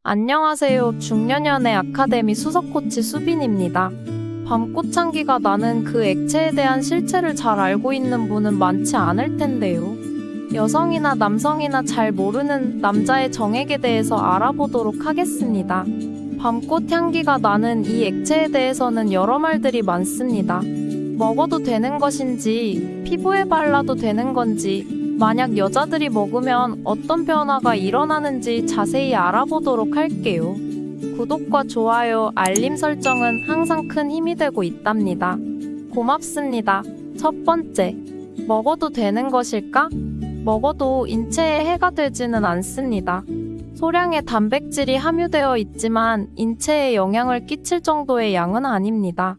안녕하세요. 중년연애 아카데미 수석코치 수빈입니다. 밤꽃향기가 나는 그 액체에 대한 실체를 잘 알고 있는 분은 많지 않을 텐데요. 여성이나 남성이나 잘 모르는 남자의 정액에 대해서 알아보도록 하겠습니다. 밤꽃 향기가 나는 이 액체에 대해서는 여러 말들이 많습니다. 먹어도 되는 것인지, 피부에 발라도 되는 건지, 만약 여자들이 먹으면 어떤 변화가 일어나는지 자세히 알아보도록 할게요. 구독과 좋아요, 알림 설정은 항상 큰 힘이 되고 있답니다. 고맙습니다. 첫 번째, 먹어도 되는 것일까? 먹어도 인체에 해가 되지는 않습니다. 소량의 단백질이 함유되어 있지만 인체에 영향을 끼칠 정도의 양은 아닙니다.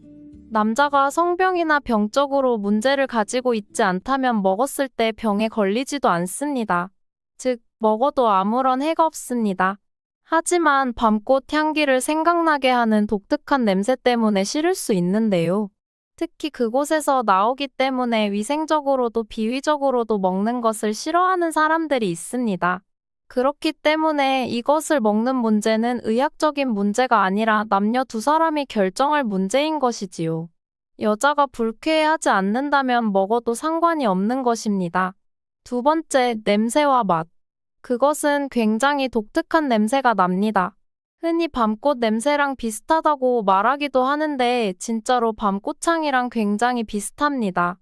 남자가 성병이나 병적으로 문제를 가지고 있지 않다면 먹었을 때 병에 걸리지도 않습니다. 즉, 먹어도 아무런 해가 없습니다. 하지만 밤꽃 향기를 생각나게 하는 독특한 냄새 때문에 싫을 수 있는데요. 특히 그곳에서 나오기 때문에 위생적으로도 비위적으로도 먹는 것을 싫어하는 사람들이 있습니다. 그렇기 때문에 이것을 먹는 문제는 의학적인 문제가 아니라 남녀 두 사람이 결정할 문제인 것이지요. 여자가 불쾌해하지 않는다면 먹어도 상관이 없는 것입니다. 두 번째, 냄새와 맛. 그것은 굉장히 독특한 냄새가 납니다. 흔히 밤꽃 냄새랑 비슷하다고 말하기도 하는데 진짜로 밤꽃향이랑 굉장히 비슷합니다.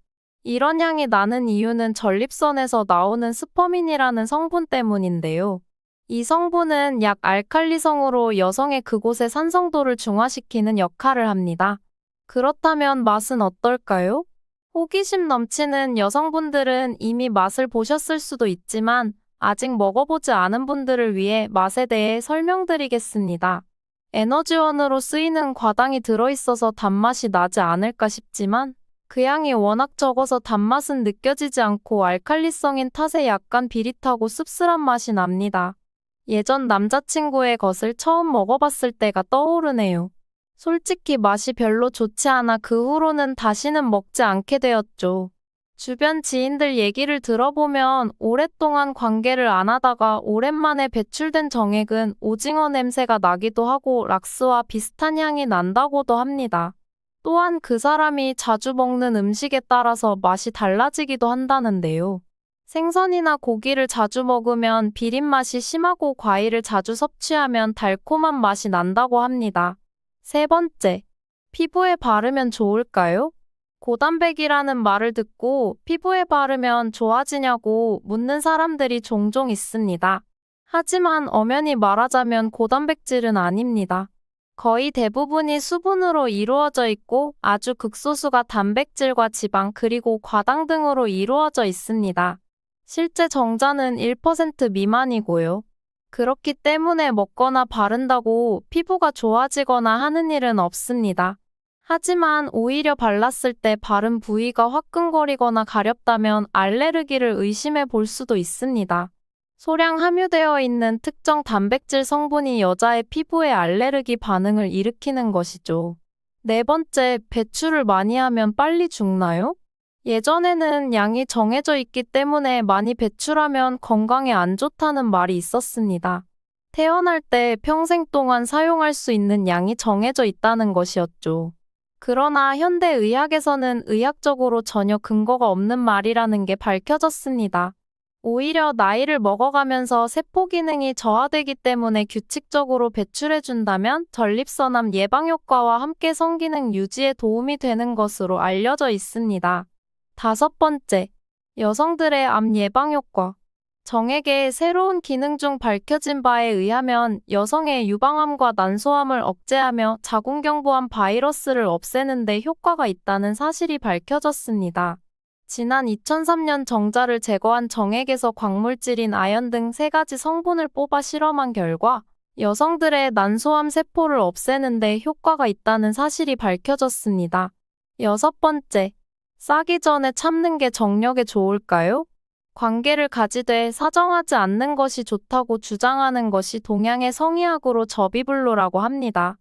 이런 향이 나는 이유는 전립선에서 나오는 스퍼민이라는 성분 때문인데요. 이 성분은 약 알칼리성으로 여성의 그곳의 산성도를 중화시키는 역할을 합니다. 그렇다면 맛은 어떨까요? 호기심 넘치는 여성분들은 이미 맛을 보셨을 수도 있지만 아직 먹어보지 않은 분들을 위해 맛에 대해 설명드리겠습니다. 에너지원으로 쓰이는 과당이 들어있어서 단맛이 나지 않을까 싶지만 그 양이 워낙 적어서 단맛은 느껴지지 않고 알칼리성인 탓에 약간 비릿하고 씁쓸한 맛이 납니다. 예전 남자친구의 것을 처음 먹어봤을 때가 떠오르네요. 솔직히 맛이 별로 좋지 않아 그 후로는 다시는 먹지 않게 되었죠. 주변 지인들 얘기를 들어보면 오랫동안 관계를 안 하다가 오랜만에 배출된 정액은 오징어 냄새가 나기도 하고 락스와 비슷한 향이 난다고도 합니다. 또한 그 사람이 자주 먹는 음식에 따라서 맛이 달라지기도 한다는데요. 생선이나 고기를 자주 먹으면 비린맛이 심하고 과일을 자주 섭취하면 달콤한 맛이 난다고 합니다. 세 번째, 피부에 바르면 좋을까요? 고단백이라는 말을 듣고 피부에 바르면 좋아지냐고 묻는 사람들이 종종 있습니다. 하지만 엄연히 말하자면 고단백질은 아닙니다. 거의 대부분이 수분으로 이루어져 있고 아주 극소수가 단백질과 지방 그리고 과당 등으로 이루어져 있습니다. 실제 정자는 1% 미만이고요. 그렇기 때문에 먹거나 바른다고 피부가 좋아지거나 하는 일은 없습니다. 하지만 오히려 발랐을 때 바른 부위가 화끈거리거나 가렵다면 알레르기를 의심해 볼 수도 있습니다. 소량 함유되어 있는 특정 단백질 성분이 여자의 피부에 알레르기 반응을 일으키는 것이죠. 네 번째, 배출을 많이 하면 빨리 죽나요? 예전에는 양이 정해져 있기 때문에 많이 배출하면 건강에 안 좋다는 말이 있었습니다. 태어날 때 평생 동안 사용할 수 있는 양이 정해져 있다는 것이었죠. 그러나 현대의학에서는 의학적으로 전혀 근거가 없는 말이라는 게 밝혀졌습니다. 오히려 나이를 먹어가면서 세포 기능이 저하되기 때문에 규칙적으로 배출해준다면 전립선암 예방 효과와 함께 성기능 유지에 도움이 되는 것으로 알려져 있습니다. 다섯 번째, 여성들의 암 예방 효과. 정액의 새로운 기능 중 밝혀진 바에 의하면 여성의 유방암과 난소암을 억제하며 자궁경부암 바이러스를 없애는 데 효과가 있다는 사실이 밝혀졌습니다. 지난 2003년 정자를 제거한 정액에서 광물질인 아연 등 3가지 성분을 뽑아 실험한 결과 여성들의 난소암 세포를 없애는 데 효과가 있다는 사실이 밝혀졌습니다. 여섯 번째, 싸기 전에 참는 게 정력에 좋을까요? 관계를 가지되 사정하지 않는 것이 좋다고 주장하는 것이 동양의 성의학으로 저비불로라고 합니다.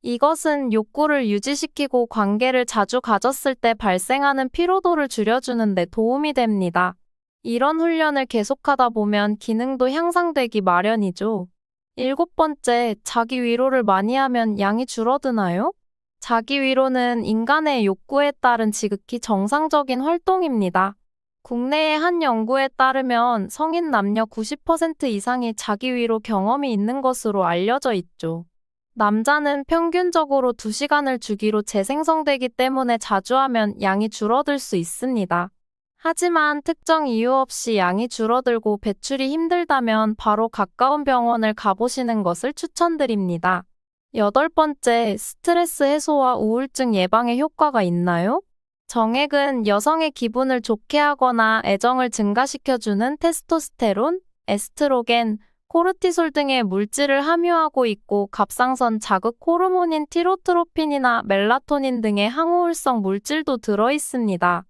이것은 욕구를 유지시키고 관계를 자주 가졌을 때 발생하는 피로도를 줄여주는 데 도움이 됩니다. 이런 훈련을 계속하다 보면 기능도 향상되기 마련이죠. 7번째, 자기 위로를 많이 하면 양이 줄어드나요? 자기 위로는 인간의 욕구에 따른 지극히 정상적인 활동입니다. 국내의 한 연구에 따르면 성인 남녀 90% 이상이 자기 위로 경험이 있는 것으로 알려져 있죠. 남자는 평균적으로 2시간을 주기로 재생성되기 때문에 자주 하면 양이 줄어들 수 있습니다. 하지만 특정 이유 없이 양이 줄어들고 배출이 힘들다면 바로 가까운 병원을 가보시는 것을 추천드립니다. 8번째, 스트레스 해소와 우울증 예방에 효과가 있나요? 정액은 여성의 기분을 좋게 하거나 애정을 증가시켜주는 테스토스테론, 에스트로겐, 코르티솔 등의 물질을 함유하고 있고 갑상선 자극 호르몬인 티로트로핀이나 멜라토닌 등의 항우울성 물질도 들어있습니다.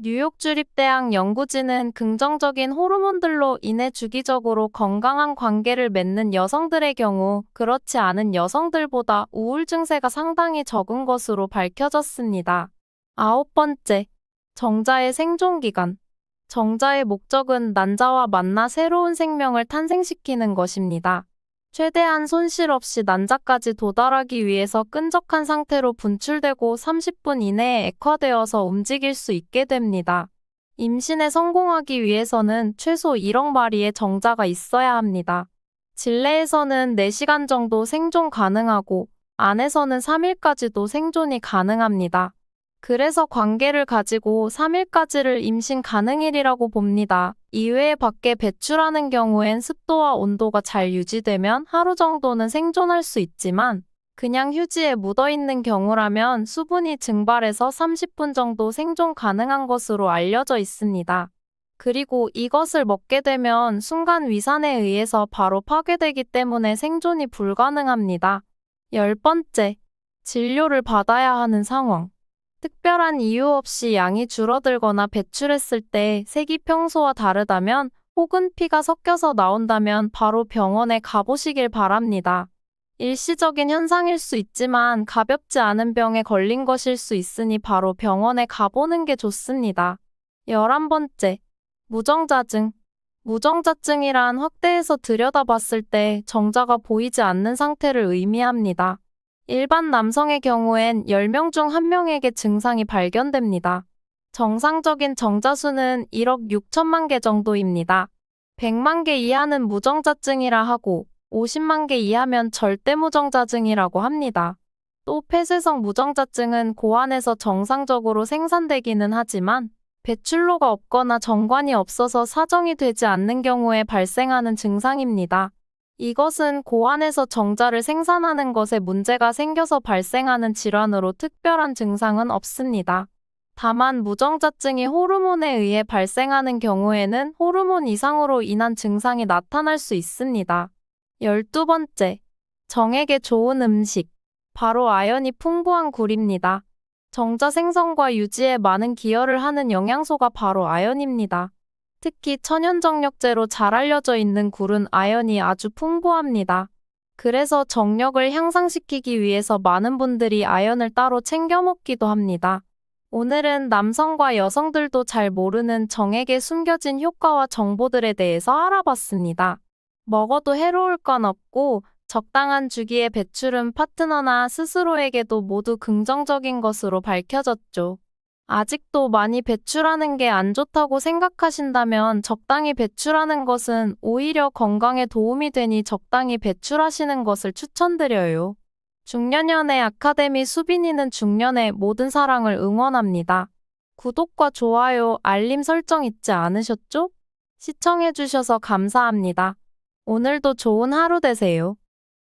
뉴욕 주립대학 연구진은 긍정적인 호르몬들로 인해 주기적으로 건강한 관계를 맺는 여성들의 경우 그렇지 않은 여성들보다 우울 증세가 상당히 적은 것으로 밝혀졌습니다. 9번째, 정자의 생존기간. 정자의 목적은 난자와 만나 새로운 생명을 탄생시키는 것입니다. 최대한 손실 없이 난자까지 도달하기 위해서 끈적한 상태로 분출되고 30분 이내에 액화되어서 움직일 수 있게 됩니다. 임신에 성공하기 위해서는 최소 1억 마리의 정자가 있어야 합니다. 질내에서는 4시간 정도 생존 가능하고 안에서는 3일까지도 생존이 가능합니다. 그래서 관계를 가지고 3일까지를 임신 가능일이라고 봅니다. 이외에 밖에 배출하는 경우엔 습도와 온도가 잘 유지되면 하루 정도는 생존할 수 있지만 그냥 휴지에 묻어있는 경우라면 수분이 증발해서 30분 정도 생존 가능한 것으로 알려져 있습니다. 그리고 이것을 먹게 되면 순간 위산에 의해서 바로 파괴되기 때문에 생존이 불가능합니다. 10번째, 진료를 받아야 하는 상황. 특별한 이유 없이 양이 줄어들거나 배출했을 때 색이 평소와 다르다면 혹은 피가 섞여서 나온다면 바로 병원에 가보시길 바랍니다. 일시적인 현상일 수 있지만 가볍지 않은 병에 걸린 것일 수 있으니 바로 병원에 가보는 게 좋습니다. 11번째, 무정자증. 무정자증이란 확대해서 들여다봤을 때 정자가 보이지 않는 상태를 의미합니다. 일반 남성의 경우엔 10명 중 1명에게 증상이 발견됩니다. 정상적인 정자수는 1억 6천만 개 정도입니다. 100만 개 이하는 무정자증이라 하고 50만 개 이하면 절대무정자증이라고 합니다. 또 폐쇄성 무정자증은 고안에서 정상적으로 생산되기는 하지만 배출로가 없거나 정관이 없어서 사정이 되지 않는 경우에 발생하는 증상입니다. 이것은 고안에서 정자를 생산하는 것에 문제가 생겨서 발생하는 질환으로 특별한 증상은 없습니다. 다만 무정자증이 호르몬에 의해 발생하는 경우에는 호르몬 이상으로 인한 증상이 나타날 수 있습니다. 12번째, 정액에 좋은 음식. 바로 아연이 풍부한 굴입니다. 정자 생성과 유지에 많은 기여를 하는 영양소가 바로 아연입니다. 특히 천연정력제로 잘 알려져 있는 굴은 아연이 아주 풍부합니다. 그래서 정력을 향상시키기 위해서 많은 분들이 아연을 따로 챙겨 먹기도 합니다. 오늘은 남성과 여성들도 잘 모르는 정액에 숨겨진 효과와 정보들에 대해서 알아봤습니다. 먹어도 해로울 건 없고 적당한 주기의 배출은 파트너나 스스로에게도 모두 긍정적인 것으로 밝혀졌죠. 아직도 많이 배출하는 게 안 좋다고 생각하신다면 적당히 배출하는 것은 오히려 건강에 도움이 되니 적당히 배출하시는 것을 추천드려요. 중년연애 아카데미 수빈이는 중년의 모든 사랑을 응원합니다. 구독과 좋아요, 알림 설정 잊지 않으셨죠? 시청해주셔서 감사합니다. 오늘도 좋은 하루 되세요.